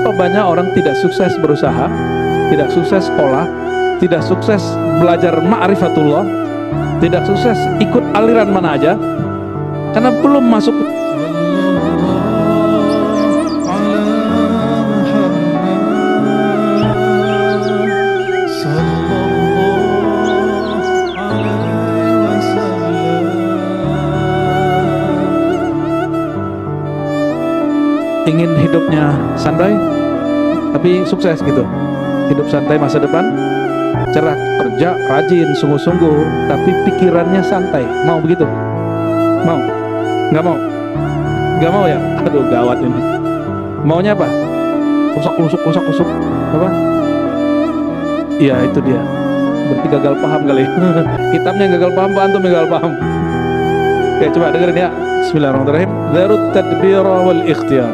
kenapa banyak orang tidak sukses berusaha, tidak sukses sekolah, tidak sukses belajar ma'rifatullah, tidak sukses ikut aliran mana aja? Karena belum masuk. Ingin hidupnya santai tapi sukses gitu, hidup santai masa depan, cerah, kerja rajin, sungguh-sungguh, tapi pikirannya santai. Mau begitu? Mau? Nggak mau? Nggak mau ya? Aduh gawat ini. Maunya apa? Rusak. Apa? Iya itu dia. Berarti gagal paham kali. Kitabnya gagal paham, Pak Antum gagal paham. Oke, coba dengerin ya. Bismillahirrahmanirrahim. Darut tadbir wal ikhtiyar.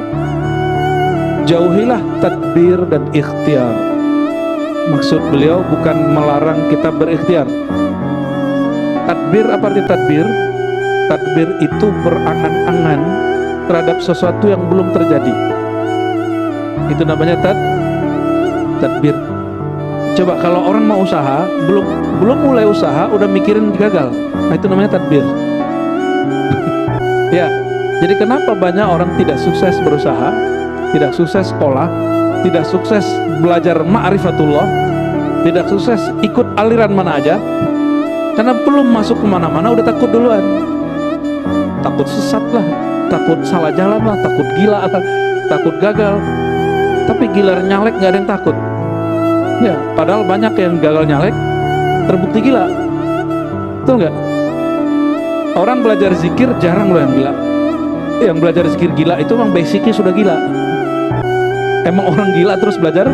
Jauhilah tadbir dan ikhtiar. Maksud beliau bukan melarang kita berikhtiar. Tadbir, apa arti tadbir? Tadbir itu berangan-angan terhadap sesuatu yang belum terjadi. Itu namanya tadbir. Coba kalau orang mau usaha, belum mulai usaha udah mikirin gagal. Nah, itu namanya tadbir. Ya, jadi kenapa banyak orang tidak sukses berusaha, tidak sukses sekolah, tidak sukses belajar ma'rifatullah, tidak sukses ikut aliran mana aja? Karena belum masuk kemana-mana udah takut duluan. Takut sesat lah, takut salah jalan lah, takut gila lah, takut gagal. Tapi gila nyalek gak ada yang takut. Ya, padahal banyak yang gagal nyalek terbukti gila. Betul nggak? Orang belajar zikir jarang loh yang gila. Yang belajar zikir gila itu memang basicnya sudah gila. Emang orang gila terus belajar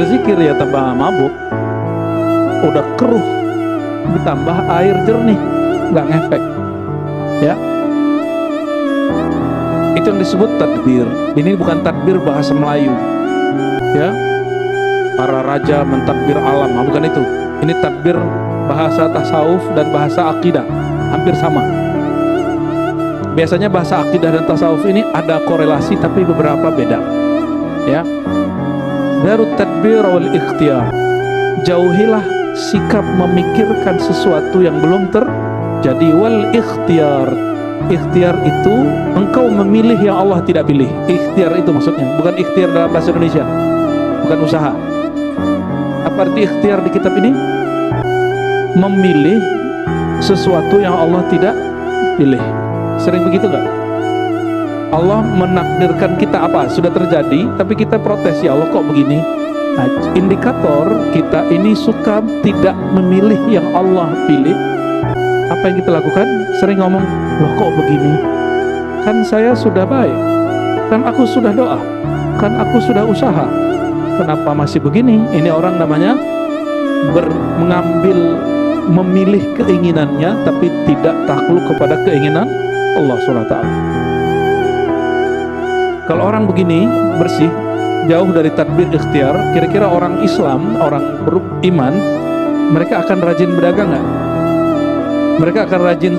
zikir ya tambah mabuk, udah keruh, ditambah air jernih, nggak ngefek. Ya, itu yang disebut tadbir. Ini bukan tadbir bahasa Melayu. Ya, para raja mentadbir alam, bukan itu. Ini tadbir bahasa tasawuf dan bahasa akidah, hampir sama. Biasanya bahasa akidah dan tasawuf ini ada korelasi tapi beberapa beda. Ya, darut tadbir wal ikhtiyar. Jauhilah sikap memikirkan sesuatu yang belum terjadi. Wal ikhtiyar. Ikhtiar itu engkau memilih yang Allah tidak pilih. Ikhtiar itu maksudnya, bukan ikhtiar dalam bahasa Indonesia, bukan usaha. Apa arti ikhtiar di kitab ini? Memilih sesuatu yang Allah tidak pilih. Sering begitu nggak? Allah menakdirkan kita apa sudah terjadi, tapi kita protes, ya Allah kok begini. Nah, indikator kita ini suka tidak memilih yang Allah pilih. Apa yang kita lakukan? Sering ngomong, loh kok begini? Kan saya sudah baik, kan aku sudah doa, kan aku sudah usaha, kenapa masih begini? Ini orang namanya memilih keinginannya tapi tidak takluk kepada keinginan Allah SWT. Kalau orang begini bersih, jauh dari tadbir ikhtiar, kira-kira orang Islam, orang beriman, mereka akan rajin berdagang nggak? Mereka akan rajin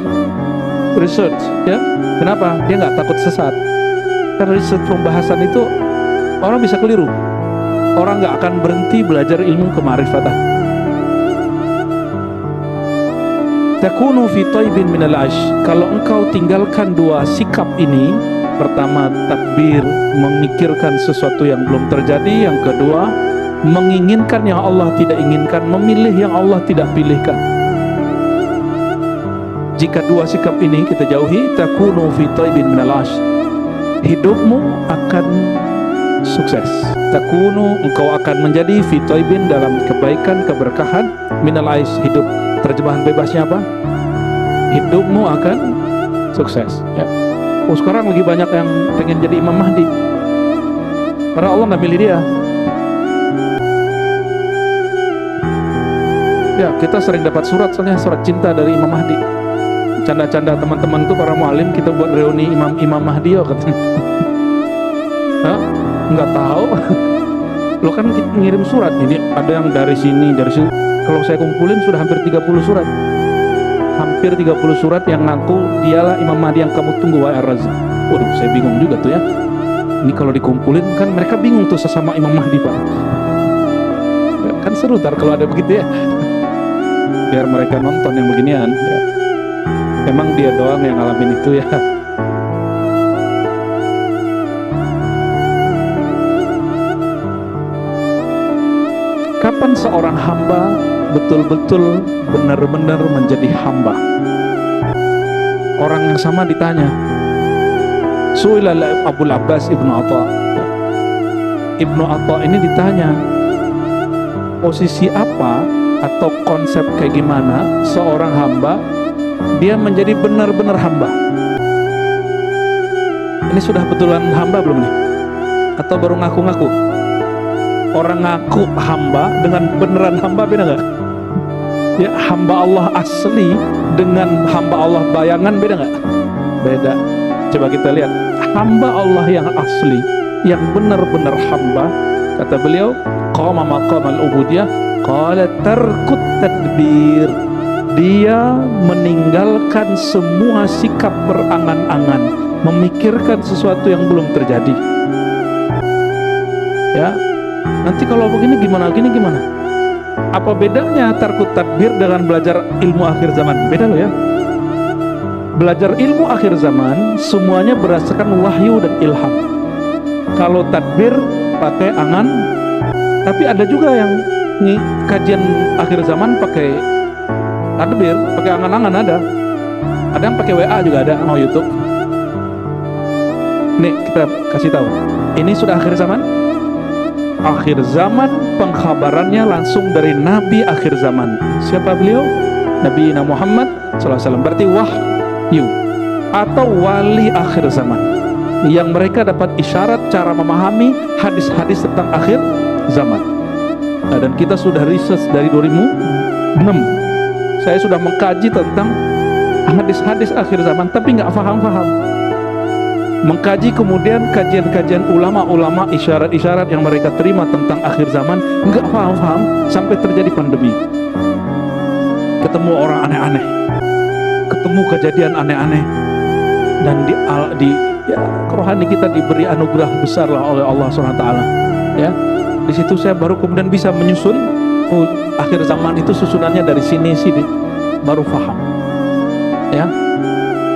research, ya? Kenapa? Dia nggak takut sesat. Karena research pembahasan itu orang bisa keliru. Orang nggak akan berhenti belajar ilmu kemarifatan. Takunu fi taibin minal aish. Kalau engkau tinggalkan dua sikap ini, pertama tadbir, memikirkan sesuatu yang belum terjadi. Yang kedua, menginginkan yang Allah tidak inginkan, memilih yang Allah tidak pilihkan. Jika dua sikap ini kita jauhi, takunu fi taibin minal aish, hidupmu akan sukses. Takunu, engkau akan menjadi fi taibin, dalam kebaikan, keberkahan, minal aish, hidup. Terjemahan bebasnya apa? Hidupmu akan sukses, ya. Oh, sekarang lagi banyak yang pengen jadi Imam Mahdi, karena Allah nggak milih dia. Ya, kita sering dapat surat, soalnya surat cinta dari Imam Mahdi. Canda-canda teman-teman tuh para mualim, kita buat reuni Imam Mahdi, ya katanya. Hah? Nggak tahu. Lo kan ngirim surat, ini ada yang dari sini, dari sini. Kalau saya kumpulin sudah hampir 30 surat. Hampir 30 surat yang ngaku dialah Imam Mahdi yang kamu tunggu, wahai Ar-Razi. Waduh, saya bingung juga tuh ya. Ini kalau dikumpulin kan mereka bingung tuh sesama Imam Mahdi, Pak. Kan seru ntar kalau ada begitu ya. Biar mereka nonton yang beginian ya. Emang dia doang yang ngalamin itu ya. Kapan seorang hamba betul-betul benar-benar menjadi hamba? Orang yang sama ditanya. Su'ila Abul Abbas Ibnu Atta. Ibnu Atta ini ditanya, posisi apa atau konsep kayak gimana seorang hamba dia menjadi benar-benar hamba? Ini sudah betulan hamba belum nih? Atau baru ngaku-ngaku? Orang ngaku hamba dengan beneran hamba beda nggak? Ya, hamba Allah asli dengan hamba Allah bayangan beda nggak? Beda. Coba kita lihat hamba Allah yang asli, yang benar-benar hamba. Kata beliau, qama maqamal ubudiyah, qala tarkut tadbir. Dia meninggalkan semua sikap berangan-angan, memikirkan sesuatu yang belum terjadi. Ya, nanti kalau begini gimana, gini gimana? Apa bedanya tarkut tadbir dengan belajar ilmu akhir zaman? Beda loh ya. Belajar ilmu akhir zaman semuanya berdasarkan wahyu dan ilham. Kalau tadbir pakai angan, tapi ada juga yang kajian akhir zaman pakai tadbir, pakai angan-angan ada. Ada yang pakai WA juga ada, mau YouTube. Nih kita kasih tahu, ini sudah akhir zaman. Akhir zaman pengkhabarannya langsung dari Nabi akhir zaman. Siapa beliau? Nabi Muhammad SAW. Berarti wahyu atau wali akhir zaman, yang mereka dapat isyarat cara memahami hadis-hadis tentang akhir zaman. Nah, dan kita sudah riset dari 2006. Saya sudah mengkaji tentang hadis-hadis akhir zaman, tapi nggak paham-paham. Mengkaji kemudian kajian-kajian ulama-ulama, isyarat-isyarat yang mereka terima tentang akhir zaman, nggak paham-paham sampai terjadi pandemi. Ketemu orang aneh-aneh, ketemu kejadian aneh-aneh, dan di ya, rohani kita diberi anugerah besar lah oleh Allah SWT. Ya, di situ saya baru kemudian bisa menyusun, oh, akhir zaman itu susunannya dari sini, baru paham. Ya,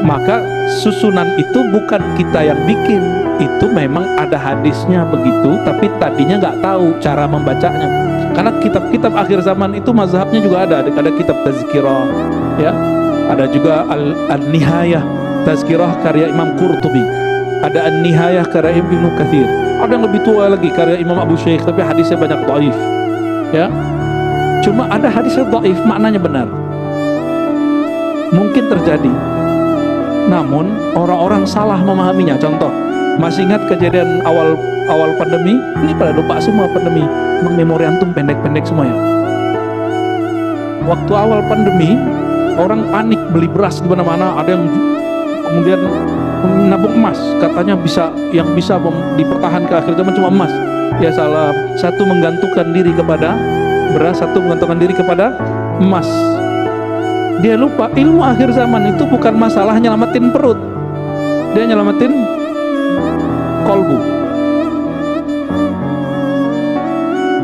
maka susunan itu bukan kita yang bikin, itu memang ada hadisnya begitu, tapi tadinya nggak tahu cara membacanya. Karena kitab-kitab akhir zaman itu mazhabnya juga ada kitab tazkirah, ya, ada juga al-nihayah tazkirah karya Imam Qurtubi, ada an-nihayah karya Ibnu Katsir, ada yang lebih tua lagi karya Imam Abu Syekh, tapi hadisnya banyak dhaif. Ya, cuma ada hadisnya dhaif maknanya benar, mungkin terjadi, namun orang-orang salah memahaminya. Contoh, masih ingat kejadian awal pandemi? Ini pada lupa semua pandemi. Memang memori antum pendek-pendek semua ya. Waktu awal pandemi, orang panik beli beras di mana-mana. Ada yang kemudian menabung emas, katanya yang bisa dipertahan ke akhir zaman cuma emas. Ya salah, satu menggantungkan diri kepada beras, satu menggantungkan diri kepada emas. Dia lupa ilmu akhir zaman itu bukan masalah nyelamatin perut, dia nyelamatin kolbu.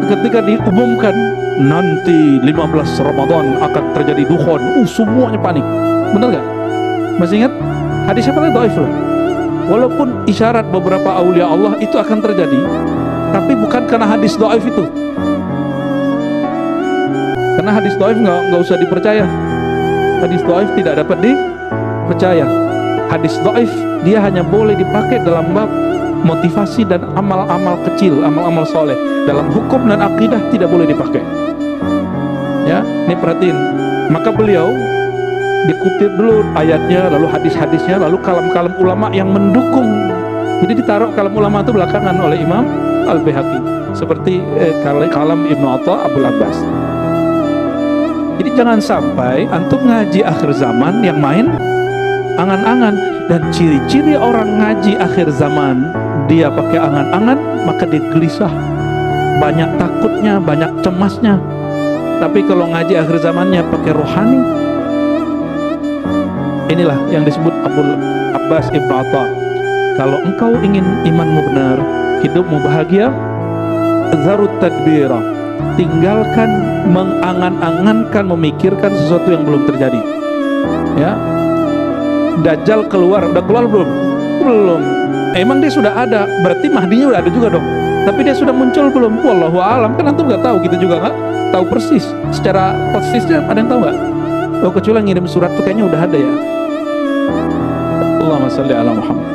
Ketika diumumkan nanti 15 Ramadan akan terjadi dukhon, semuanya panik. Bener gak? Masih ingat? Hadisnya paling dhaif loh. Walaupun isyarat beberapa aulia Allah itu akan terjadi, tapi bukan karena hadis dhaif itu. Karena hadis dhaif nggak usah dipercaya. Hadis dhaif tidak dapat dipercaya. Hadis dhaif dia hanya boleh dipakai dalam bab motivasi dan amal-amal kecil, amal-amal soleh. Dalam hukum dan akidah tidak boleh dipakai. Ya, ini perhatiin. Maka beliau dikutip dulu ayatnya, lalu hadis-hadisnya, lalu kalam-kalam ulama yang mendukung. Jadi ditaruh kalam ulama itu belakangan oleh Imam Al-Baihaqi, seperti kalam Ibnu Atta Abul Abbas. Jadi jangan sampai antum ngaji akhir zaman yang main angan-angan. Dan ciri-ciri orang ngaji akhir zaman, dia pakai angan-angan, maka dia gelisah, banyak takutnya, banyak cemasnya. Tapi kalau ngaji akhir zamannya pakai rohani, inilah yang disebut Abul Abbas Ibnu Atta. Kalau engkau ingin imanmu benar, hidupmu bahagia, zarut tadbira, tinggalkan mengangan-angankan, memikirkan sesuatu yang belum terjadi. Ya, Dajjal keluar, udah keluar belum? Belum. Emang dia sudah ada, berarti Mahdinya udah ada juga dong. Tapi dia sudah muncul belum? Wallahu alam, kan antum nggak tahu, kita juga nggak tahu persis. Secara persisnya ada yang tahu nggak? Oh, kecuali yang ngirim surat tuh kayaknya udah ada ya. Allahumma shalli ala Muhammad.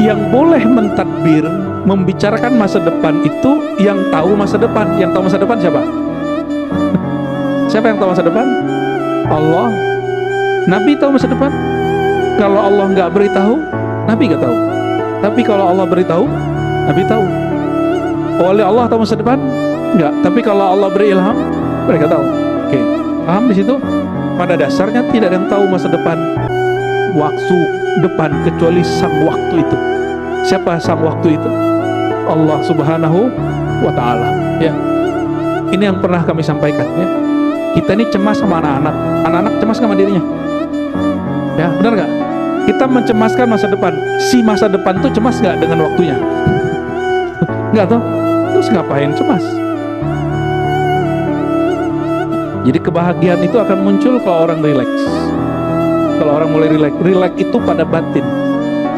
Yang boleh mentadbir, membicarakan masa depan itu yang tahu masa depan. Yang tahu masa depan siapa? Siapa yang tahu masa depan? Allah. Nabi tahu masa depan? Kalau Allah nggak beritahu, Nabi nggak tahu. Tapi kalau Allah beritahu, Nabi tahu. Oleh Allah tahu masa depan? Nggak. Tapi kalau Allah beri ilham, mereka tahu. Oke, paham di situ? Pada dasarnya tidak ada yang tahu masa depan, waktu depan, kecuali sang waktu itu. Siapa sang waktu itu? Allah Subhanahu wa Ta'ala. Ya, ini yang pernah kami sampaikan. Ya, kita ini cemas sama anak-anak. Anak-anak cemas sama dirinya. Ya, benar nggak? Kita mencemaskan masa depan. Si masa depan tuh cemas nggak dengan waktunya? Nggak tuh. Terus ngapain cemas? Jadi kebahagiaan itu akan muncul kalau orang rileks. Kalau orang mulai rileks itu pada batin.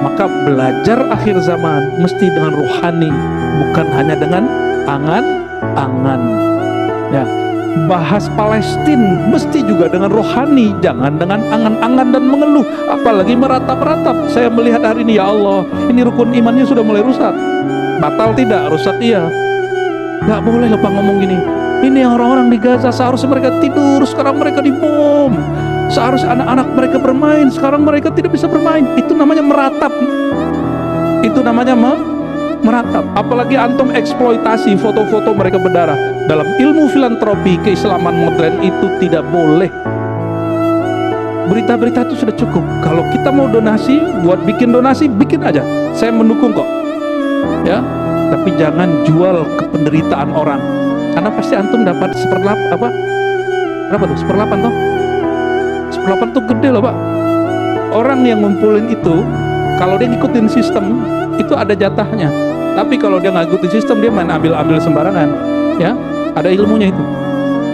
Maka belajar akhir zaman mesti dengan rohani, bukan hanya dengan angan-angan. Ya, bahas Palestina mesti juga dengan rohani, jangan dengan angan-angan dan mengeluh, apalagi meratap-ratap. Saya melihat hari ini, ya Allah, ini rukun imannya sudah mulai rusak. Batal tidak, rusak iya. Nggak boleh lupa ngomong gini. Ini orang-orang di Gaza seharusnya mereka tidur, sekarang mereka dibom. Seharusnya anak-anak mereka bermain, sekarang mereka tidak bisa bermain. Itu namanya meratap. Itu namanya meratap. Apalagi antum eksploitasi foto-foto mereka berdarah. Dalam ilmu filantropi keislaman modern itu tidak boleh. Berita-berita itu sudah cukup. Kalau kita mau donasi, buat bikin donasi, bikin aja. Saya mendukung kok. Ya, tapi jangan jual kependeritaan orang. Karena pasti antum dapat seperlapan apa? Berapa tuh? Seperlapan toh? Seperlapan tuh gede loh Pak. Orang yang ngumpulin itu, kalau dia ngikutin sistem, itu ada jatahnya. Tapi kalau dia nggak ngikutin sistem, dia main ambil-ambil sembarangan. Ya, ada ilmunya itu.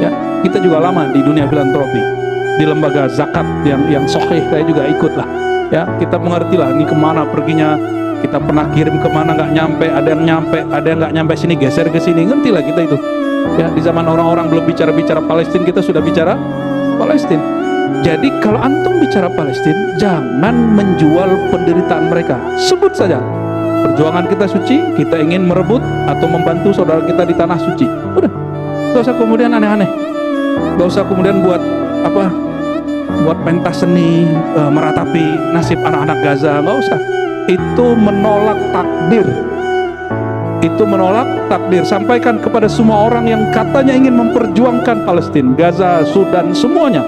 Ya, kita juga lama di dunia filantropi, di lembaga zakat yang sahih saya juga ikut lah. Ya, kita mengerti lah ini kemana perginya. Kita pernah kirim kemana nggak nyampe, ada yang nyampe, ada yang nggak nyampe sini, geser ke sini, ngerti lah kita itu. Ya, di zaman orang-orang belum bicara Palestina, kita sudah bicara Palestina. Jadi kalau antum bicara Palestina, jangan menjual penderitaan mereka. Sebut saja, perjuangan kita suci, kita ingin merebut atau membantu saudara kita di tanah suci. Udah, gak usah kemudian aneh-aneh. Gak usah kemudian buat apa? Buat pentas seni, meratapi nasib anak-anak Gaza. Gak usah. Itu menolak takdir. Itu menolak takdir. Sampaikan kepada semua orang yang katanya ingin memperjuangkan Palestina, Gaza, Sudan, semuanya.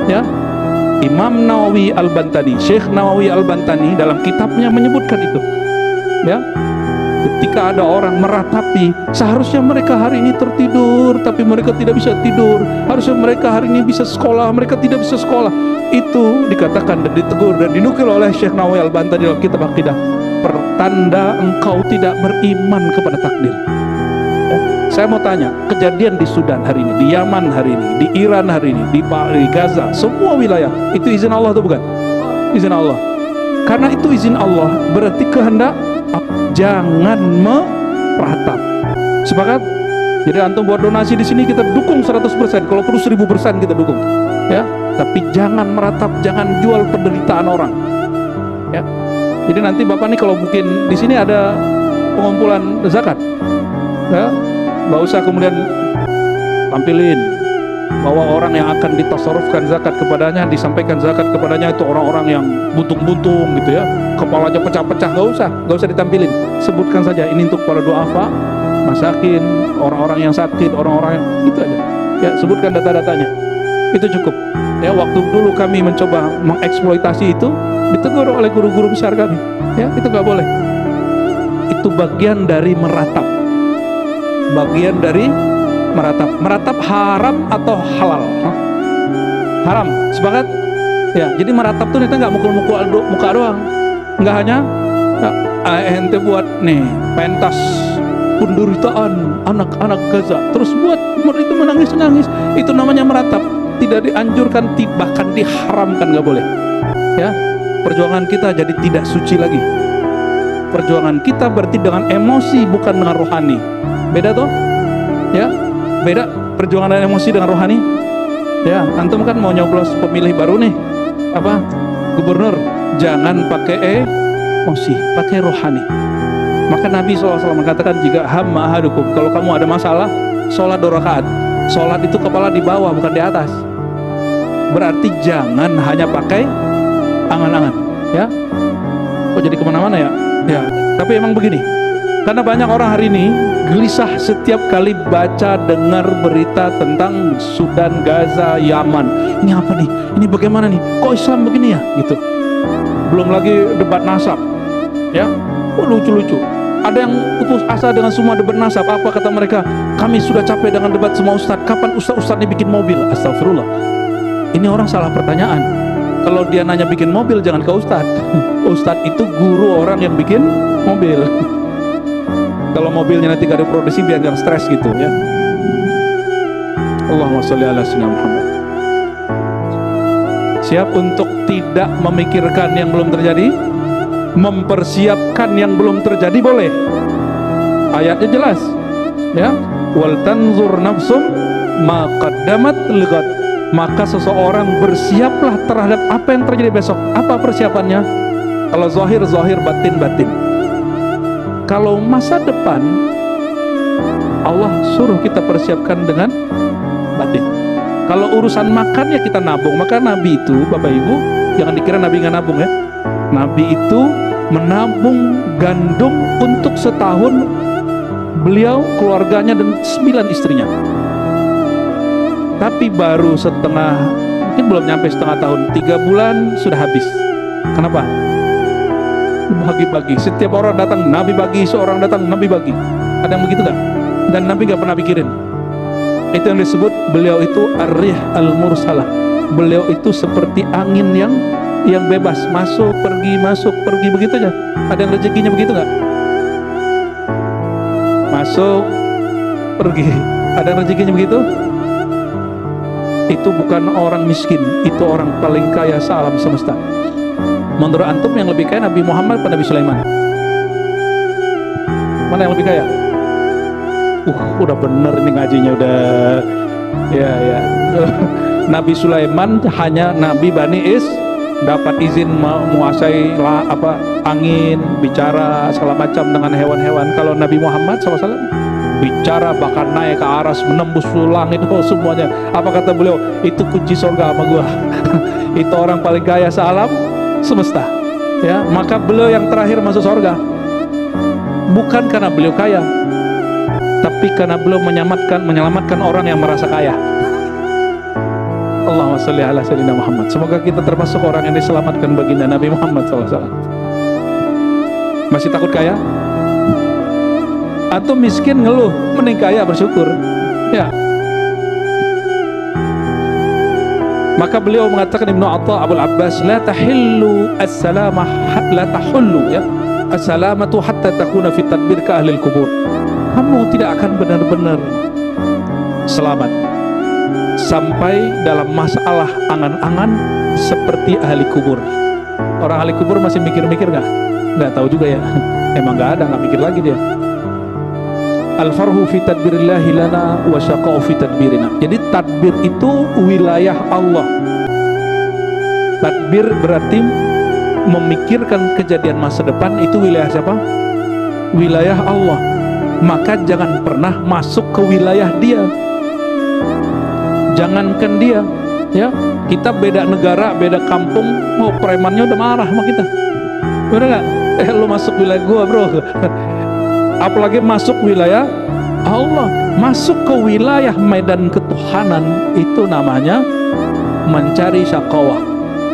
Ya, Imam Nawawi Al-Bantani, Syekh Nawawi Al-Bantani dalam kitabnya menyebutkan itu. Ya, ketika ada orang meratapi, seharusnya mereka hari ini tertidur, tapi mereka tidak bisa tidur. Harusnya mereka hari ini bisa sekolah, mereka tidak bisa sekolah. Itu dikatakan dan ditegur dan dinukil oleh Syekh Nawawi Al-Bantani dalam kitab Aqidah. Pertanda engkau tidak beriman kepada takdir. Saya mau tanya, kejadian di Sudan hari ini, di Yaman hari ini, di Iran hari ini, di Gaza, semua wilayah, itu izin Allah atau bukan? Izin Allah. Karena itu izin Allah, berarti kehendak. Jangan meratap. Sepakat? Jadi antum buat donasi di sini kita dukung 100%, kalau perlu 1000% kita dukung. Ya, tapi jangan meratap, jangan jual penderitaan orang. Ya. Jadi nanti Bapak nih kalau mungkin di sini ada pengumpulan zakat. Ya. Nggak usah kemudian tampilin bahwa orang yang akan ditasarrufkan zakat kepadanya, disampaikan zakat kepadanya itu orang-orang yang buntung-buntung gitu ya, kepalanya pecah-pecah. Nggak usah ditampilin. Sebutkan saja ini untuk para duafa, masakin, orang-orang yang sakit, orang-orang yang itu aja. Ya, sebutkan data-datanya. Itu cukup. Ya, waktu dulu kami mencoba mengeksploitasi itu, ditegur oleh guru-guru besar kami. Ya, itu nggak boleh. Itu bagian dari meratap. bagian dari meratap. Meratap haram atau halal? Haram, sepakat? Ya, jadi meratap tuh kita nggak mukul-mukul muka doang, nggak hanya ente buat nih pentas penderitaan anak-anak Gaza, terus buat itu menangis-nangis, itu namanya meratap. Tidak dianjurkan, bahkan diharamkan, nggak boleh. Ya, perjuangan kita jadi tidak suci lagi. Perjuangan kita berarti dengan emosi, bukan dengan rohani. Beda toh? Ya, beda perjuangan dengan emosi dengan rohani. Ya, antum kan mau nyoblos pemilih baru nih, apa? Gubernur, jangan pakai emosi, pakai rohani. Maka Nabi SAW mengatakan, jika hamma ahadukum, kalau kamu ada masalah, sholat 2 rakaat. Sholat itu kepala di bawah, bukan di atas. Berarti jangan hanya pakai angan-angan, ya. Kok jadi kemana-mana ya? Ya, tapi emang begini. Karena banyak orang hari ini gelisah setiap kali baca dengar berita tentang Sudan, Gaza, Yaman. Ini apa nih? Ini bagaimana nih? Kok Islam begini ya? Gitu. Belum lagi debat nasab, ya. Oh, lucu-lucu. Ada yang putus asa dengan semua debat nasab. Apa kata mereka? Kami sudah capek dengan debat semua ustadz. Kapan ustadz ini bikin mobil? Astagfirullah. Ini orang salah pertanyaan. Kalau dia nanya bikin mobil, jangan ke ustadz. Ustadz itu guru orang yang bikin mobil. Kalau mobilnya nanti gak diproduksi, biar jangan stres gitu, ya. Allahumma sholli ala sayyidina Muhammad. Siap untuk tidak memikirkan yang belum terjadi, mempersiapkan yang belum terjadi, boleh. Ayatnya jelas, ya. Wal tanzur nafsum ma qaddamat ligat. Maka seseorang bersiaplah terhadap apa yang terjadi besok. Apa persiapannya? Kalau zahir, zahir, batin, batin. Kalau masa depan, Allah suruh kita persiapkan dengan batin. Kalau urusan makan, ya kita nabung. Maka Nabi itu, Bapak Ibu, jangan dikira Nabi nggak nabung, ya. Nabi itu menabung gandum untuk setahun, beliau, keluarganya, dan 9 istrinya. Tapi baru mungkin belum nyampe setengah tahun, 3 bulan sudah habis. Kenapa? Bagi-bagi. Setiap orang datang Nabi bagi, seorang datang Nabi bagi. Ada yang begitu gak? Dan Nabi gak pernah pikirin. Itu yang disebut beliau itu ar-rih al-mursalah. Beliau itu seperti angin yang bebas, masuk pergi begitu aja. Ada yang rezekinya begitu gak? Masuk pergi. Ada yang rezekinya begitu? Itu bukan orang miskin, itu orang paling kaya se-alam semesta. Menurut antum yang lebih kaya Nabi Muhammad atau Nabi Sulaiman? Mana yang lebih kaya? Udah bener ini ngajinya, udah. Ya. Nabi Sulaiman hanya Nabi Bani dapat izin menguasai angin, bicara segala macam dengan hewan-hewan. Kalau Nabi Muhammad SAW bicara bahkan naik ke aras, menembus langit, semuanya. Apa kata beliau? Itu kunci surga sama gua. Itu orang paling kaya se-alam semesta, ya. Maka beliau yang terakhir masuk surga, bukan karena beliau kaya, tapi karena beliau menyelamatkan orang yang merasa kaya. Allahumma sholli ala sayyidina Muhammad. Semoga kita termasuk orang yang diselamatkan baginda Nabi Muhammad SAW. Masih takut kaya? Atau miskin ngeluh, mending kaya bersyukur, ya. Maka beliau mengatakan, Ibnu Atha Abul Abbas, la tahillu as-salamah, la tahullu, ya, as-salamatu hatta takuna fi tadbir ka ahli kubur. Kamu tidak akan benar-benar selamat sampai dalam masalah angan-angan seperti ahli kubur. Orang ahli kubur masih mikir-mikir nggak? Nggak tahu juga, ya. Emang nggak ada, nggak mikir lagi dia. Al-farhu fi tadbirillahi lana wa syaqa'u fi tadbirina. Jadi tadbir itu wilayah Allah. Tadbir berarti memikirkan kejadian masa depan, itu wilayah siapa? Wilayah Allah. Maka jangan pernah masuk ke wilayah dia. Jangankan dia, ya. Kita beda negara, beda kampung, premannya udah marah sama kita. Bener gak? Lu masuk wilayah gua, bro. Apalagi masuk wilayah Allah, masuk ke wilayah medan ketuhanan, itu namanya mencari syaqawah,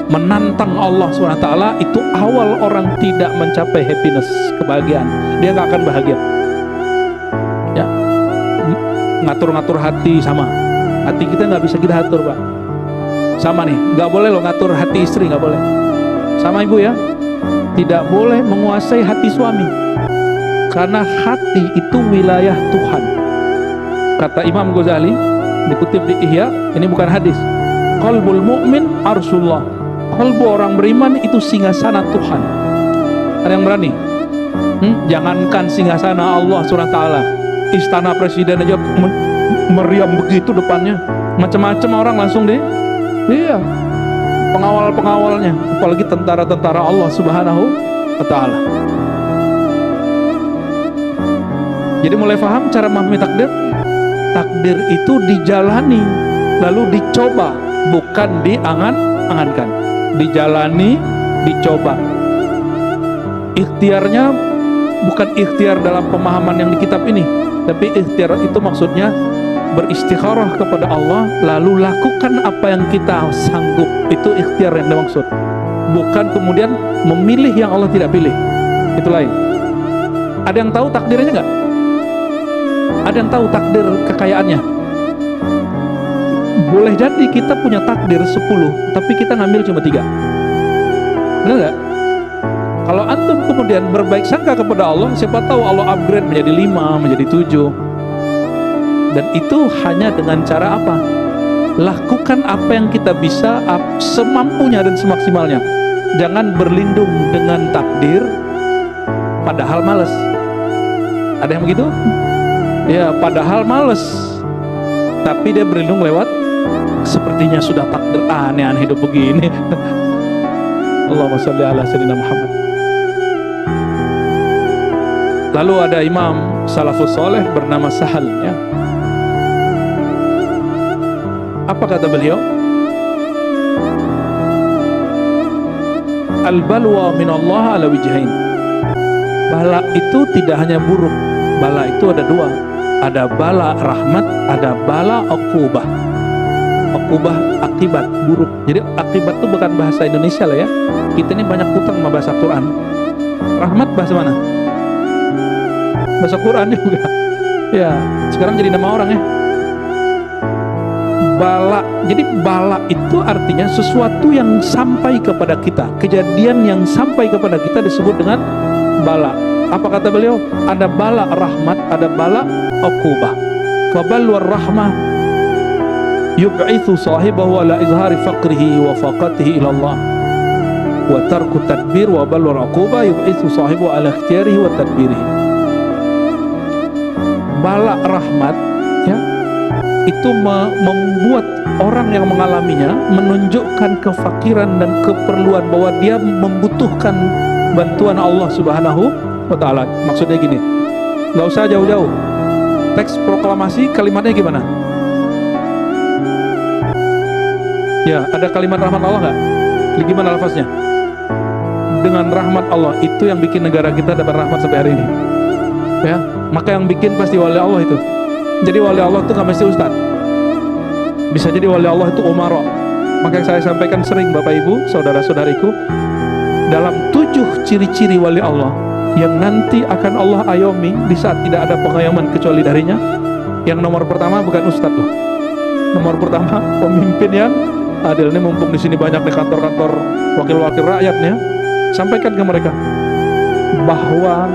menantang Allah SWT. Itu awal orang tidak mencapai happiness, kebahagiaan. Dia gak akan bahagia, ya. ngatur-ngatur hati sama. Hati kita nggak bisa kita atur, Pak. Sama nih, nggak boleh lo ngatur hati istri, nggak boleh. Sama ibu ya, tidak boleh menguasai hati suami, karena hati itu wilayah Tuhan. Kata Imam Ghazali, dikutip di Ihya, ini bukan hadis. Qalbul mu'min arsullah. Qalbu orang beriman itu singgasana Tuhan. Ada yang berani? Jangankan singgasana Allah SWT, istana presiden aja meriam begitu depannya, macam-macam orang langsung deh. Iya, pengawal-pengawalnya, apalagi tentara-tentara Allah Subhanahu wa Ta'ala. Jadi mulai paham cara memahami takdir? Takdir itu dijalani, lalu dicoba, bukan diangan-angankan. Dijalani, dicoba. Ikhtiarnya bukan ikhtiar dalam pemahaman yang di kitab ini, tapi ikhtiar itu maksudnya beristikharah kepada Allah, lalu lakukan apa yang kita sanggup. Itu ikhtiar yang dimaksud, bukan kemudian memilih yang Allah tidak pilih. Itu lain. Ada yang tahu takdirnya nggak? Ada yang tahu takdir kekayaannya? Boleh jadi kita punya takdir 10, tapi kita ngambil cuma 3. Benar nggak? Kalau antum kemudian berbaik sangka kepada Allah, siapa tahu Allah upgrade menjadi 5, menjadi 7. Dan itu hanya dengan cara apa? Lakukan apa yang kita bisa semampunya dan semaksimalnya. Jangan berlindung dengan takdir padahal males. Ada yang begitu? Ya, padahal males, tapi dia berlindung lewat sepertinya sudah takdir, aneh-aneh hidup begini. Allahumma sholli ala sayyidina Muhammad. Lalu ada imam salafus soleh bernama Sahal, ya. Apa kata beliau? Al-balwa minallah ala wijhain. Bala itu tidak hanya buruk. Bala itu ada 2. Ada bala rahmat, ada bala uqubah. Uqubah akibat buruk. Jadi akibat itu bukan bahasa Indonesia lah ya. Kita ini banyak hutang sama bahasa Quran. Rahmat bahasa mana? Bahasa Quran juga. Ya, sekarang jadi nama orang ya. Bala. Jadi bala itu artinya sesuatu yang sampai kepada kita, kejadian yang sampai kepada kita disebut dengan bala. Apa kata beliau? Ada bala rahmat, ada bala uqubah. Fabalwar rahmah yub'ithu sahibahu ala izhari faqrihi wa faqatihi ila Allah, wa tarku tadbir, wa balwar uqubah yub'ithu sahibahu ala ikhtiyarihi wa tadbirihi. Bala rahmat, ya, itu membuat orang yang mengalaminya menunjukkan kefakiran dan keperluan, bahwa dia membutuhkan bantuan Allah Subhanahu wa Ta'ala. Maksudnya gini, nggak usah jauh-jauh, teks proklamasi kalimatnya gimana? Ya, ada kalimat rahmat Allah nggak? Gimana lafaznya? Dengan rahmat Allah. Itu yang bikin negara kita dapat rahmat sampai hari ini, ya. Maka yang bikin pasti wali Allah itu. Jadi wali Allah itu nggak mesti ustad, bisa jadi wali Allah itu umara. Maka yang saya sampaikan sering, Bapak Ibu, saudara-saudariku, dalam 7 ciri-ciri wali Allah yang nanti akan Allah ayomi di saat tidak ada pengayoman kecuali darinya. Yang nomor pertama bukan ustad loh. Nomor pertama pemimpin yang adil. Ini mumpung di sini banyak di kantor-kantor wakil-wakil rakyatnya, sampaikan ke mereka bahwa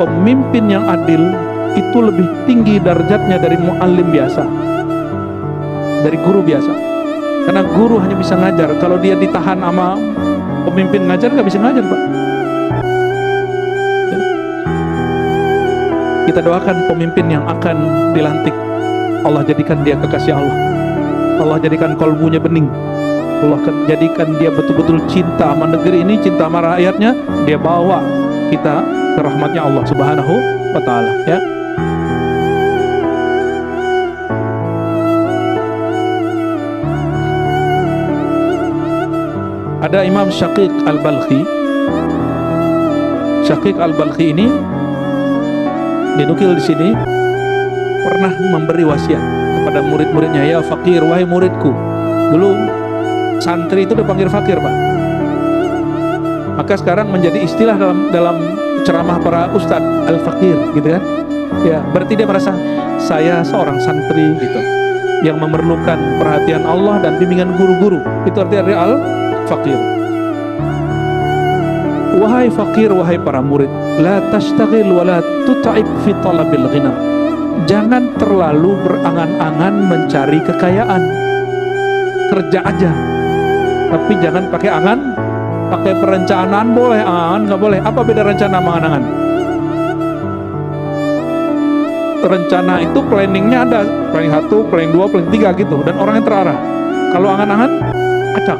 pemimpin yang adil itu lebih tinggi derajatnya dari muallim biasa, dari guru biasa. Karena guru hanya bisa ngajar, kalau dia ditahan sama pemimpin ngajar nggak bisa ngajar, Pak. Kita doakan pemimpin yang akan dilantik, Allah jadikan dia kekasih Allah, Allah jadikan kolbunya bening, Allah jadikan dia betul-betul cinta sama negeri ini, cinta sama rakyatnya. Dia bawa kita ke rahmatnya Allah Subhanahu wa Ta'ala, ya. Ada Imam Syaqiq Al-Balkhi. Syaqiq Al-Balkhi ini dinukil di sini pernah memberi wasiat kepada murid-muridnya, ya fakir, wahai muridku. Dulu santri itu udah panggil fakir, Pak. Maka sekarang menjadi istilah dalam ceramah para ustadz, al-fakir, gitu kan? Ya, berarti dia merasa saya seorang santri gitu, yang memerlukan perhatian Allah dan bimbingan guru-guru. Itu artinya dari al-faqir. Wahai fakir, wahai para murid, la tashtagil wa la tut'ib fi talabil ghina. Jangan terlalu berangan-angan mencari kekayaan. Kerja aja, tapi jangan pakai angan. Pakai perencanaan boleh, angan nggak boleh. Apa beda rencana sama angan-angan? Rencana itu planningnya ada, planning 1, planning 2, planning 3 gitu, dan orangnya terarah. Kalau angan-angan, acak.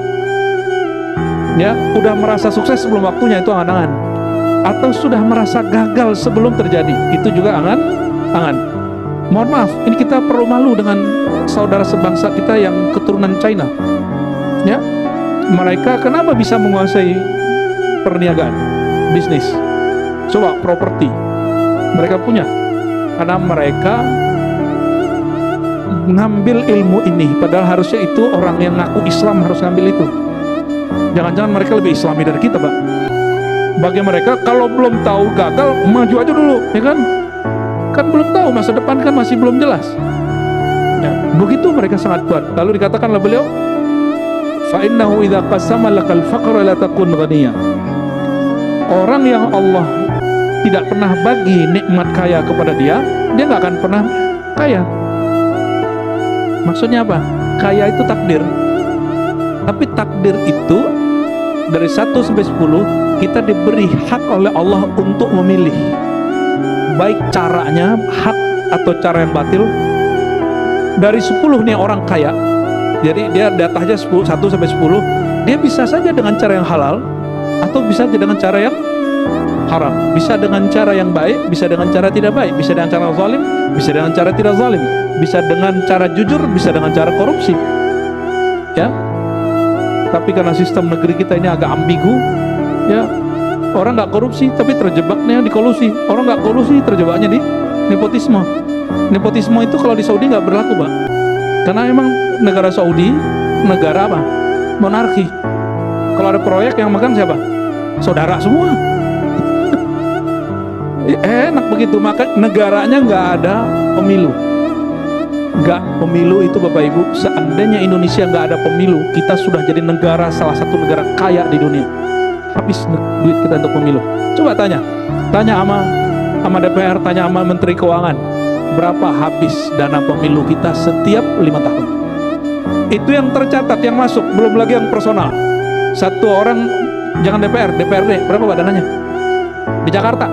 Ya, udah merasa sukses sebelum waktunya, itu angan-angan. Atau sudah merasa gagal sebelum terjadi, itu juga angan-angan. Mohon maaf, ini kita perlu malu dengan saudara sebangsa kita yang keturunan China. Ya, mereka kenapa bisa menguasai perniagaan, bisnis? Coba properti, mereka punya. Karena mereka ngambil ilmu ini, padahal harusnya itu orang yang ngaku Islam harus ngambil itu. Jangan-jangan mereka lebih Islami dari kita, Pak. Bagi mereka, kalau belum tahu gagal, maju aja dulu, ya kan? Kan belum tahu, masa depan kan masih belum jelas. Ya, begitu mereka sangat kuat. Lalu dikatakanlah beliau, فَإِنَّهُ إِذَا قَسَّمَ لَكَ الْفَقْرَ لَا تَكُنْ غَنِيًّا. Orang yang Allah tidak pernah bagi nikmat kaya kepada dia nggak akan pernah kaya. Maksudnya apa? Kaya itu takdir. Tapi takdir itu dari 1 sampai 10 kita diberi hak oleh Allah untuk memilih. Baik caranya, hak atau cara yang batil. Dari 10 nih orang kaya, jadi dia datanya 1 sampai 10, dia bisa saja dengan cara yang halal atau bisa saja dengan cara yang haram, bisa dengan cara yang baik, bisa dengan cara tidak baik, bisa dengan cara zalim, bisa dengan cara tidak zalim, bisa dengan cara jujur, bisa dengan cara korupsi. Ya. Tapi karena sistem negeri kita ini agak ambigu, ya, orang nggak korupsi tapi terjebaknya di kolusi, orang nggak kolusi terjebaknya di nepotisme. Nepotisme itu kalau di Saudi nggak berlaku, Pak. Karena emang negara Saudi negara apa? Monarki. Kalau ada proyek yang megang siapa? Saudara semua. Enak begitu, maka negaranya nggak ada pemilu. Nggak pemilu itu, Bapak Ibu. Seandainya Indonesia nggak ada pemilu, kita sudah jadi negara, salah satu negara kaya di dunia. Habis duit kita untuk pemilu. Coba tanya sama DPR, tanya sama Menteri Keuangan, berapa habis dana pemilu kita setiap 5 tahun. Itu yang tercatat, yang masuk, belum lagi yang personal. Satu orang, jangan DPRD, berapa dananya di Jakarta?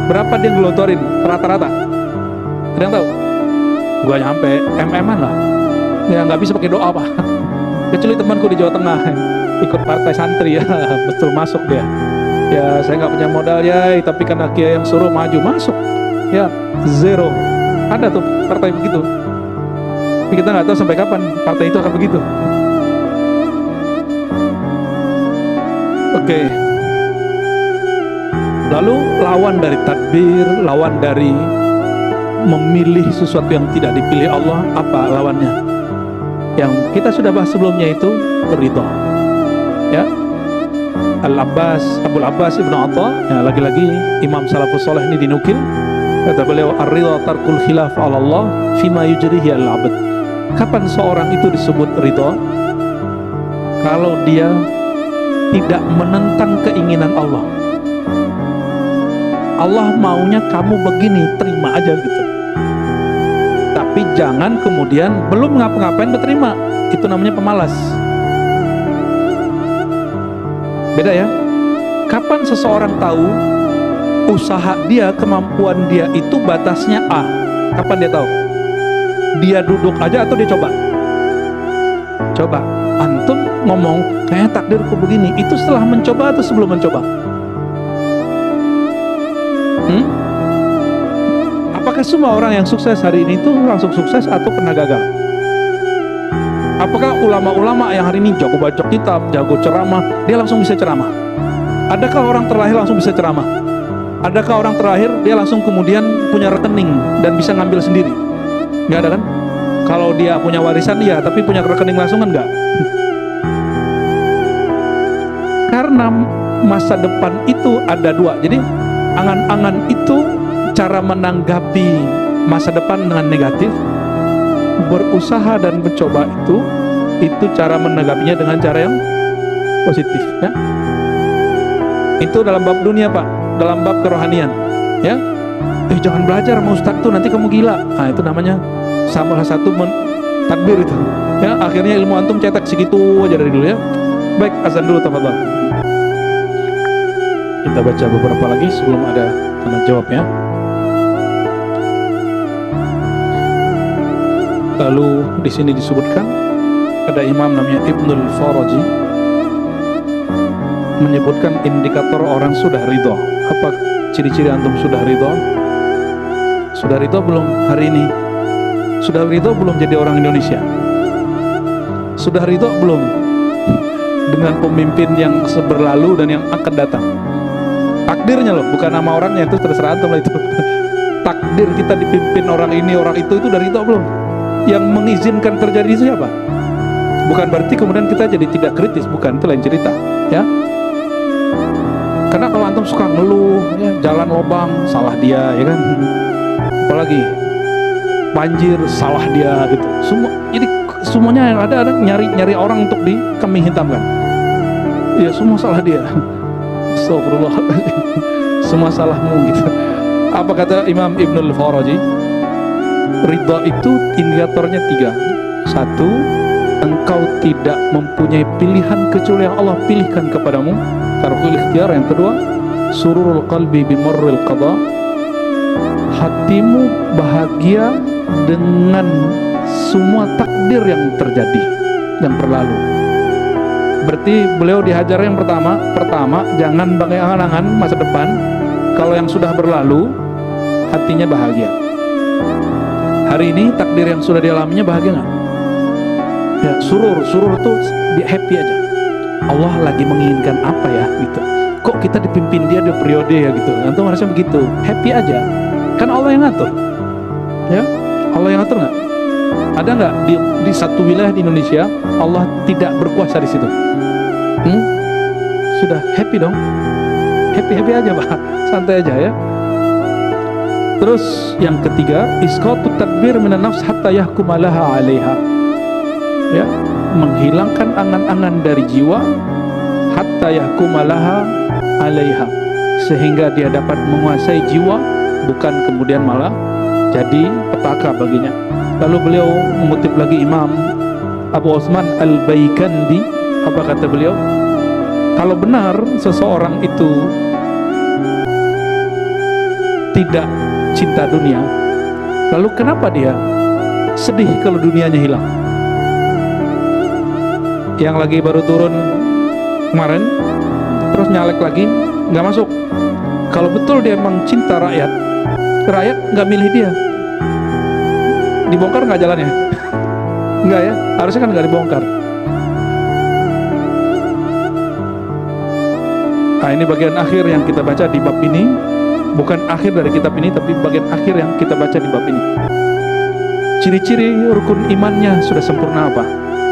Berapa dia ngelotorin rata-rata? Ada yang tahu? Gua nyampe MM-an lah. Ya nggak bisa pakai doa, Pak. Kecuali temanku di Jawa Tengah ikut partai santri, ya betul masuk dia. Ya saya nggak punya modal ya, tapi karena Kiai yang suruh maju masuk. Ya zero. Ada tuh partai begitu. Tapi kita nggak tahu sampai kapan partai itu akan begitu. Oke. Lalu lawan dari tadbir, lawan dari memilih sesuatu yang tidak dipilih Allah, apa lawannya? Yang kita sudah bahas sebelumnya itu ridha. Ya, Abul Abbas Ibnu Atha, ya, lagi-lagi Imam Salafus Saleh ini dinukil, kata beliau, ar-ridha tarkul khilaf 'ala Allah fima yujrihi al-'abd. Kapan seorang itu disebut ridha? Kalau dia tidak menentang keinginan Allah. Allah maunya kamu begini, terima aja gitu. Tapi jangan kemudian belum ngapa-ngapain berterima. Itu namanya pemalas. Beda ya. Kapan seseorang tahu usaha dia, kemampuan dia itu batasnya A? Kapan dia tahu? Dia duduk aja atau dia coba? Coba. Antum ngomong kayak takdirku begini, itu setelah mencoba atau sebelum mencoba? Apakah semua orang yang sukses hari ini itu langsung sukses atau pernah gagal? Apakah ulama-ulama yang hari ini jago baca kitab, jago ceramah, dia langsung bisa ceramah? Adakah orang terlahir langsung bisa ceramah? Adakah orang terakhir dia langsung kemudian punya rekening dan bisa ngambil sendiri? Nggak ada kan? Kalau dia punya warisan iya, tapi punya rekening langsung kan nggak? Karena masa depan itu ada dua. Jadi angan-angan itu cara menanggapi masa depan dengan negatif, berusaha dan mencoba itu cara menanggapinya dengan cara yang positif, ya. Itu dalam bab dunia, Pak, dalam bab kerohanian, ya. Jangan belajar sama ustaz tuh, nanti kamu gila. Nah, itu namanya salah satu takbir itu, ya. Akhirnya ilmu antum cetak segitu aja dari dulu, ya. Baik, azan dulu, tafadhol. Kita baca beberapa lagi sebelum ada tanya jawab, ya. Lalu di sini disebutkan ada imam namanya Ibnul Faraji menyebutkan indikator orang sudah ridho. Apa ciri-ciri antum sudah ridho? Sudah ridho belum hari ini? Sudah ridho belum jadi orang Indonesia? Sudah ridho belum dengan pemimpin yang berlalu dan yang akan datang? Takdirnya loh, bukan nama orangnya, itu terserah antum lah itu. Takdir kita dipimpin orang ini, orang itu udah ridho belum? Yang mengizinkan terjadi itu siapa? Bukan berarti kemudian kita jadi tidak kritis, bukan, itu lain cerita, ya. Karena kalau antum suka ngeluh, ya, jalan lobang, salah dia, ya kan. Apalagi banjir, salah dia, gitu. Jadi semuanya yang ada nyari orang untuk dikambing hitamkan. Ya, semua salah dia. Astagfirullah. Semua salahmu, gitu. Apa kata Imam Ibnul Faraji? Ridha itu indikatornya 3. 1, engkau tidak mempunyai pilihan kecuali yang Allah pilihkan kepadamu, tarkul ikhtiyar. Yang kedua, sururul qalbi bimurril qada, hatimu bahagia dengan semua takdir yang terjadi, yang berlalu. Berarti beliau dihajar yang pertama jangan pakai angan-angan masa depan. Kalau yang sudah berlalu, hatinya bahagia. Hari ini takdir yang sudah dialaminya bahagia nggak? Ya, surur tuh happy aja. Allah lagi menginginkan apa ya, gitu. Kok kita dipimpin dia di periode ya, gitu. Antum harusnya begitu, happy aja. Kan Allah yang ngatur, ya. Allah yang ngatur nggak? Ada nggak di satu wilayah di Indonesia Allah tidak berkuasa di situ? Sudah happy dong, happy aja, Pak. Santai aja, ya. Terus yang ketiga, isqatut tadbir minan nafs hatta yahkuma laha 'alaiha. Ya, menghilangkan angan-angan dari jiwa hatta yahkuma laha 'alaiha, sehingga dia dapat menguasai jiwa, bukan kemudian malah jadi petaka baginya. Lalu beliau mengutip lagi Imam Abu Osman Al-Baikandi. Apa kata beliau? Kalau benar seseorang itu tidak cinta dunia, lalu kenapa dia sedih kalau dunianya hilang? Yang lagi baru turun kemarin terus nyalek lagi, nggak masuk. Kalau betul dia memang cinta rakyat nggak milih dia. Dibongkar nggak jalannya? Nggak, ya, harusnya kan nggak dibongkar. Nah, ini bagian akhir yang kita baca di bab ini. Bukan akhir dari kitab ini, tapi bagian akhir yang kita baca di bab ini. Ciri-ciri rukun imannya sudah sempurna apa?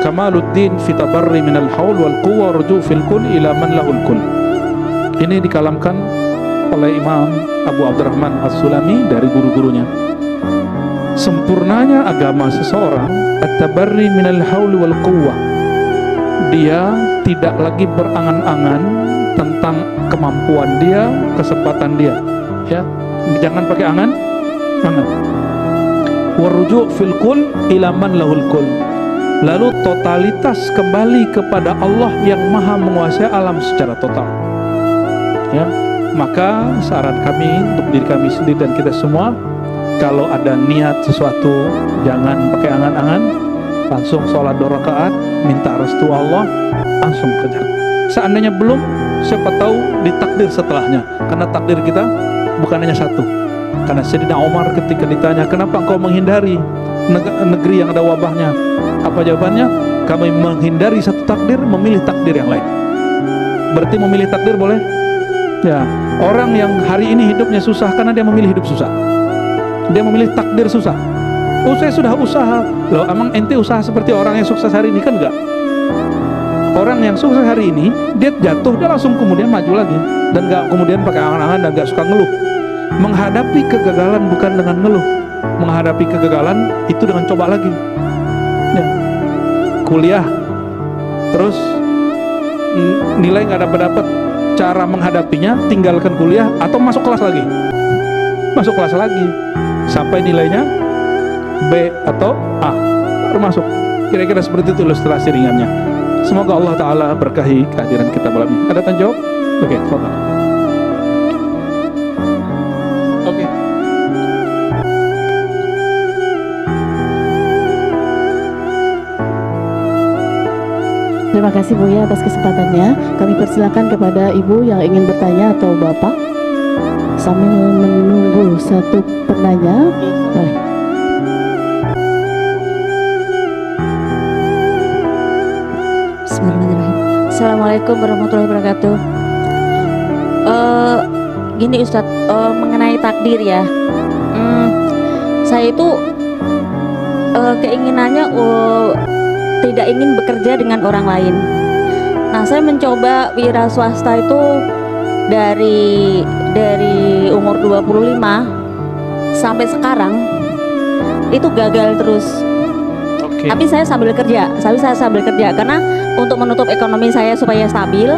Kamaluddin fi tabarri minal haul wal quwwa ruju' fil kun ila man lahul kun. Ini dikalamkan oleh Imam Abu Abdurrahman As-Sulami dari guru-gurunya. Sempurnanya agama seseorang at-tabarri minal haul wal quwwa. Dia tidak lagi berangan-angan tentang kemampuan dia, kesempatan dia. Ya, jangan pakai angan. Waruju' fil kul ila man lahul kul. Lalu totalitas kembali kepada Allah yang maha menguasai alam secara total. Ya, maka saran kami untuk diri kami sendiri dan kita semua, kalau ada niat sesuatu jangan pakai angan-angan, langsung sholat 2 rakaat, minta restu Allah, langsung kerja. Seandainya belum, siapa tahu ditakdir setelahnya, karena takdir kita bukan hanya satu. Karena Sayyidina Umar ketika ditanya, kenapa engkau menghindari negeri yang ada wabahnya? Apa jawabannya? Kami menghindari satu takdir, memilih takdir yang lain. Berarti memilih takdir boleh? Ya, orang yang hari ini hidupnya susah karena dia memilih hidup susah. Dia memilih takdir susah. Oh, saya sudah usaha. Loh, emang ente usaha seperti orang yang sukses hari ini? Kan enggak. Orang yang sukses hari ini, dia jatuh, dia langsung kemudian maju lagi, dan gak kemudian pakai angan-angan dan gak suka ngeluh. Menghadapi kegagalan bukan dengan ngeluh. Menghadapi kegagalan itu dengan coba lagi. Ya. Kuliah, terus nilai nggak dapat. Cara menghadapinya tinggalkan kuliah atau masuk kelas lagi. Masuk kelas lagi sampai nilainya B atau A baru masuk. Kira-kira seperti itu ilustrasi ringannya. Semoga Allah Ta'ala berkahi kehadiran kita malam ini. Ada tanya jawab? Oke, fadhal. Oke. Terima kasih Buya atas kesempatannya. Kami persilakan kepada Ibu yang ingin bertanya atau Bapak. Sambil menunggu satu penanya, boleh. Bismillahirrahmanirrahim. Assalamualaikum warahmatullahi wabarakatuh. Gini Ustadz, mengenai takdir ya. Saya itu keinginannya tidak ingin bekerja dengan orang lain. Nah, saya mencoba wira swasta itu dari umur 25 sampai sekarang itu gagal terus. Oke. Tapi saya sambil kerja, karena untuk menutup ekonomi saya supaya stabil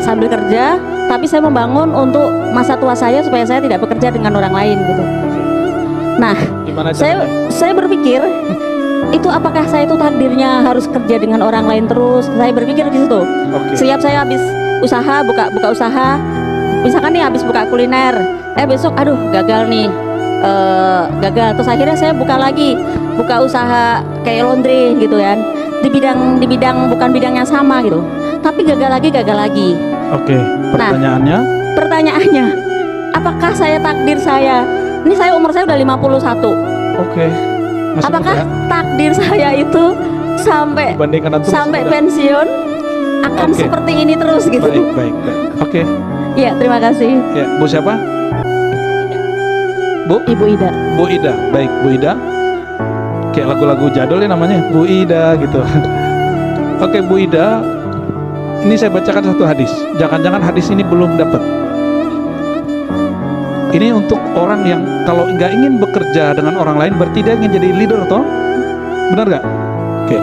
sambil kerja, tapi saya membangun untuk masa tua saya supaya saya tidak bekerja dengan orang lain gitu. Nah, Gimana caranya? saya berpikir itu apakah saya itu takdirnya harus kerja dengan orang lain terus? Saya berpikir di situ. Oke. Setiap saya habis usaha, buka usaha, misalkan nih habis buka kuliner, besok aduh gagal nih, gagal. Terus akhirnya saya buka usaha kayak laundry gitu kan, di bidang bukan bidang yang sama gitu, tapi gagal lagi. Oke. Pertanyaannya, apakah saya takdir saya? Ini saya umur saya udah 51. Oke. Masih Apakah muda. takdir saya itu sampai Dibandingkan antum sampai masih muda. pensiun akan Oke. seperti ini terus gitu? Baik. Oke. Ya, terima kasih. Ya, Bu siapa? Bu? Ibu Ida. Bu Ida. Baik, Bu Ida. Kayak lagu-lagu jadul ya namanya, Bu Ida gitu. Oke, Bu Ida. Ini saya bacakan satu hadis. Jangan-jangan hadis ini belum dapat. Ini untuk orang yang kalau nggak ingin bekerja dengan orang lain berarti dia ingin jadi leader toh? Benar nggak? Oke.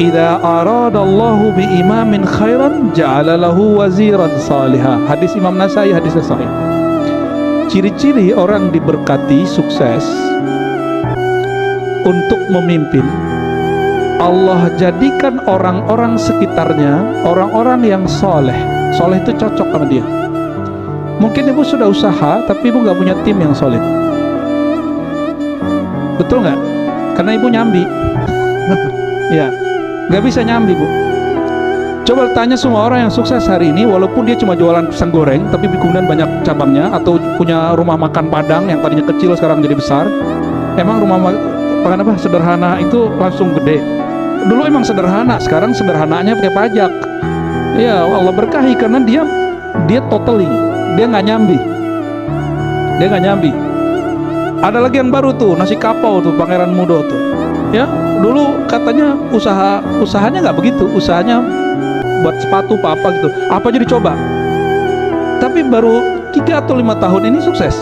Idza aradallahu bi imamin khairan ja'ala lahu waziran salihah. Hadis Imam Nasai, hadisnya sahih. Ciri-ciri orang diberkati sukses untuk memimpin, Allah jadikan orang-orang sekitarnya orang-orang yang soleh. Soleh itu cocok sama dia. Mungkin ibu sudah usaha tapi ibu nggak punya tim yang solid. Betul nggak? Karena ibu nyambi. Ya, nggak bisa nyambi bu. Coba tanya semua orang yang sukses hari ini, walaupun dia cuma jualan pisang goreng tapi kemudian banyak cabangnya, atau punya rumah makan Padang yang tadinya kecil sekarang jadi besar. Emang rumah makan apa sederhana itu langsung gede? Dulu emang sederhana, sekarang sederhananya pakai pajak. Ya Allah berkahi karena dia totally dia nggak nyambi. Ada lagi yang baru tuh, nasi kapau tuh, Pangeran Mudo tuh. Ya, dulu katanya usahanya nggak begitu, usahanya buat sepatu apa gitu, apa jadi coba. Tapi baru 3 atau 5 tahun ini sukses,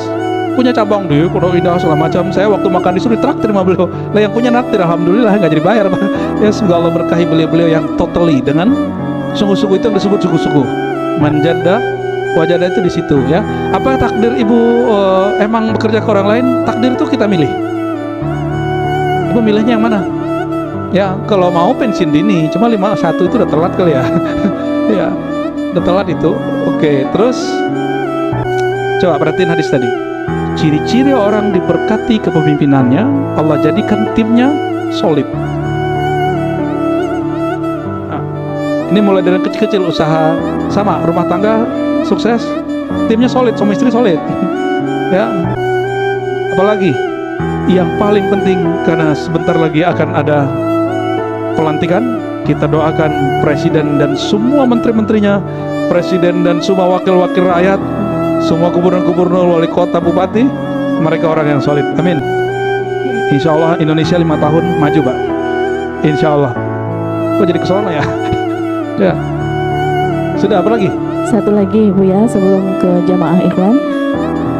punya cabang di Pondok Indah segala macam. Saya waktu makan di sini traktir sama beliau, lah yang punya naktir, alhamdulillah nggak jadi bayar. Ya semoga Allah berkahi beliau yang totally dengan sungguh-sungguh, itu yang disebut sungguh-sungguh. Manjada wajada itu di situ ya. Apa takdir ibu emang bekerja ke orang lain? Takdir itu kita milih. Ibu milihnya yang mana? Ya kalau mau pensiun dini, cuma 51 itu udah telat kali ya. Ya udah telat itu. Oke, terus coba perhatiin hadis tadi. Ciri-ciri orang diberkati kepemimpinannya, Allah jadikan timnya solid. Nah, ini mulai dari kecil-kecil usaha sama rumah tangga sukses, timnya solid, suami istri solid. Ya, apalagi yang paling penting karena sebentar lagi akan ada pelantikan, kita doakan presiden dan semua menteri-menterinya, presiden dan semua wakil-wakil rakyat, semua gubernur-gubernur, wali kota, bupati, mereka orang yang solid. Amin. Insya Allah Indonesia 5 tahun maju, Pak. Insya Allah. Kok jadi kesana ya? Ya. Sudah, apa lagi? Satu lagi Bu ya, sebelum ke jamaah ikhwan.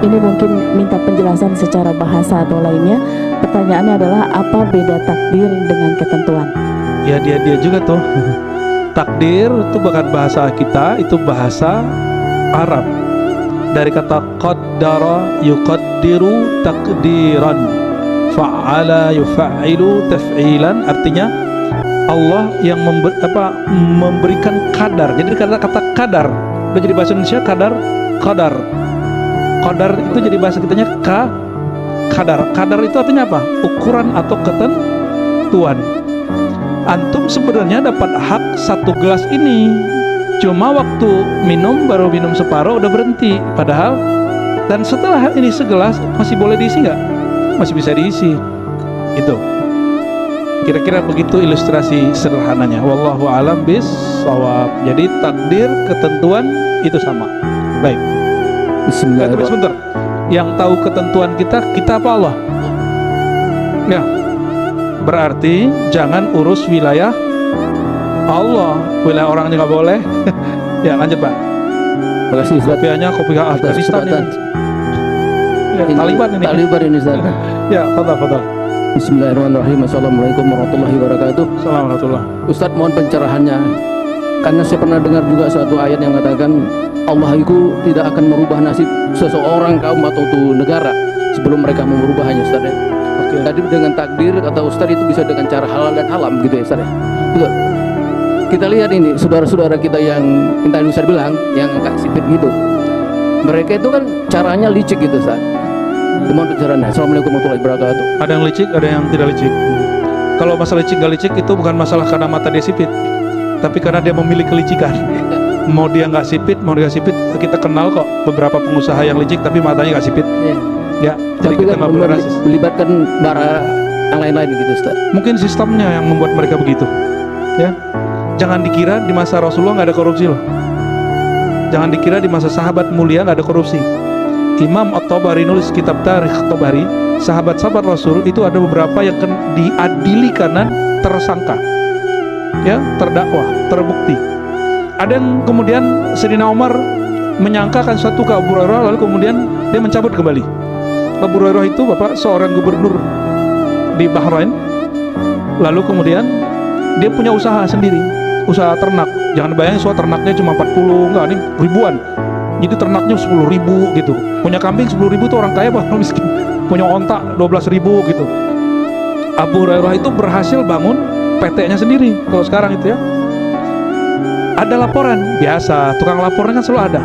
Ini mungkin minta penjelasan secara bahasa atau lainnya. Pertanyaannya adalah apa beda takdir dengan ketentuan? Ya dia juga tuh. Takdir itu bukan bahasa kita, itu bahasa Arab. Dari kata qaddara yuqaddiru takdiran, fa'ala yufailu taf'ilan, artinya Allah yang memberikan kadar. Jadi kata kadar udah jadi bahasa Indonesia, kadar itu jadi bahasa kitanya kadar itu artinya apa? Ukuran atau ketentuan. Antum sebenarnya dapat hak 1 gelas ini, cuma waktu baru minum separuh udah berhenti. Padahal dan setelah ini segelas masih boleh diisi nggak? Masih bisa diisi. Itu kira-kira begitu ilustrasi sederhananya. Wallahu a'lam bis-shawab. Jadi takdir, ketentuan itu sama. Baik. Bismillahirrahmanirrahim. Sebentar. Yang tahu ketentuan kita apa Allah? Ya. Berarti jangan urus wilayah Allah, wilayah orang ini nggak boleh. Ya lanjut Pak. Terima kasih Ustaz. Kopi Afghanistan ini. Ya, Taliban ini Ustaz. Ya, fadal. Bismillahirrahmanirrahim. Assalamualaikum warahmatullahi wabarakatuh. Assalamualaikum. Ustaz, mohon pencerahannya. Karena saya pernah dengar juga suatu ayat yang mengatakan Allah itu tidak akan merubah nasib seseorang, kaum atau negara sebelum mereka merubahnya, Ustaz. Oke. Tadi dengan takdir kata Ustaz itu bisa dengan cara halal dan haram gitu ya, Ustaz. Betul. Kita lihat ini saudara-saudara kita yang tadi Ustaz bilang yang angkat sipit gitu. Mereka itu kan caranya licik gitu, Ustaz. Mohon pencerahannya. Assalamualaikum warahmatullahi wabarakatuh. Ada yang licik, ada yang tidak licik. Kalau masalah licik gak licik itu bukan masalah karena mata dia sipit, tapi karena dia memilih kelicikan. Mau dia nggak sipit, mau dia sipit, kita kenal kok beberapa pengusaha yang licik tapi matanya nggak sipit. Ya, jadi kita nggak boleh rasis. Melibatkan bara yang lain-lain gitu, Ustaz. Mungkin sistemnya yang membuat mereka begitu. Ya, jangan dikira di masa Rasulullah nggak ada korupsi loh. Jangan dikira di masa sahabat mulia nggak ada korupsi. Imam At-Tabari nulis kitab Tarikh Tabari, sahabat-sahabat Rasul itu ada beberapa yang diadili karena tersangka, ya, terdakwa, terbukti. Ada yang kemudian Sayyidina Umar menyangkakan satu ke Abu Hurairah, lalu kemudian dia mencabut kembali. Abu Hurairah itu bapak seorang gubernur di Bahrain, lalu kemudian dia punya usaha sendiri, usaha ternak. Jangan bayangin soal ternaknya cuma 40, enggak, ini ribuan. Jadi ternaknya 10.000 gitu. Punya kambing 10.000 tuh orang kaya apa miskin. Punya onta 12.000 gitu. Abu Hurairah itu berhasil bangun PT-nya sendiri. Kalau sekarang itu ya, ada laporan biasa, tukang laporan kan selalu ada.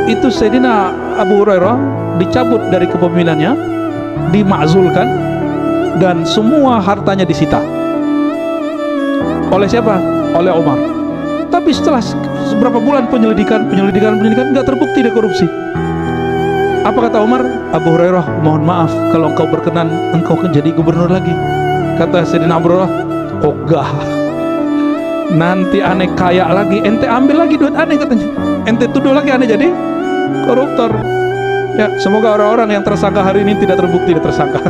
Itu Sayyidina Abu Hurairah dicabut dari kepemimpinannya, dimakzulkan, dan semua hartanya disita. Oleh siapa? Oleh Umar. Tapi setelah beberapa bulan penyelidikan nggak terbukti dia korupsi. Apa kata Umar? Abu Hurairah, mohon maaf kalau engkau berkenan engkau jadi gubernur lagi. Kata Sayyidina Abu Hurairah, ogah, nanti aneh kaya lagi, ente ambil lagi duit aneh katanya, ente tuduh lagi aneh jadi koruptor. Ya, semoga orang-orang yang tersangka hari ini tidak terbukti tersangka.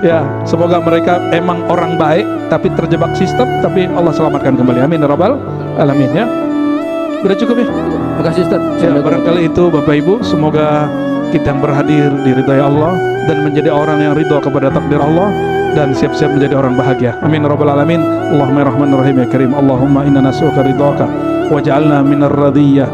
Ya, semoga mereka emang orang baik tapi terjebak sistem, tapi Allah selamatkan kembali. Amin ya rabbal alamin ya. Sudah cukup ya? Terima kasih Ustaz. Ya, barangkali itu Bapak Ibu, semoga kita yang berhadir diridhai Allah dan menjadi orang yang ridha kepada takdir Allah dan siap-siap menjadi orang bahagia. Amin ya rabbal alamin. Allahumma rahmanir-rahim ya karim. Allahumma inna nas'aluka ridhaka waj'alna minar radiyah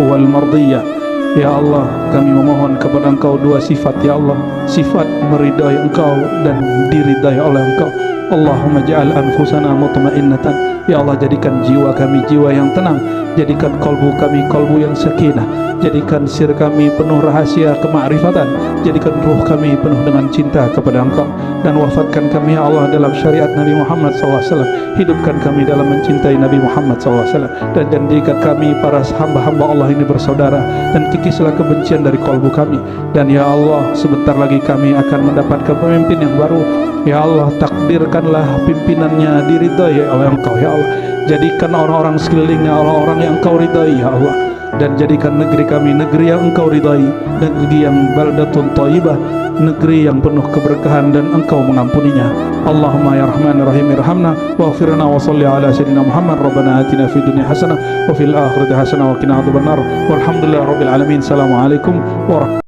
wal mardiyah. Ya Allah, kami memohon kepada Engkau dua sifat ya Allah, sifat meridai Engkau dan diridai oleh Engkau. Allahumma ja'al anfusana mutmainnatan. Ya Allah, jadikan jiwa kami jiwa yang tenang, jadikan kolbu kami kolbu yang sakinah, jadikan sir kami penuh rahasia kemakrifatan, jadikan ruh kami penuh dengan cinta kepada Engkau, dan wafatkan kami ya Allah dalam syariat Nabi Muhammad SAW. Hidupkan kami dalam mencintai Nabi Muhammad SAW, dan jadikan kami para hamba-hamba Allah ini bersaudara, dan kikislah kebencian dari kolbu kami. Dan ya Allah, sebentar lagi kami akan mendapatkan pemimpin yang baru. Ya Allah, takdirkanlah pimpinannya diridai oleh Engkau ya Allah. Jadikan orang-orang sekelilingnya orang-orang yang Engkau ridai ya Allah, dan jadikan negeri kami negeri yang Engkau ridai, negeri yang baldatun thayyibah, negeri yang penuh keberkahan dan Engkau mengampuninya. Allahumma ya rahmanir rahim irhamna waghfirna wa shalli ala sayyidina Muhammad. Rabbana atina fid dunya hasanah wa fil akhirati hasanah wa qina adzabannar. Walhamdulillahirabbil alamin. Assalamualaikum warahmatullahi wabarakatuh.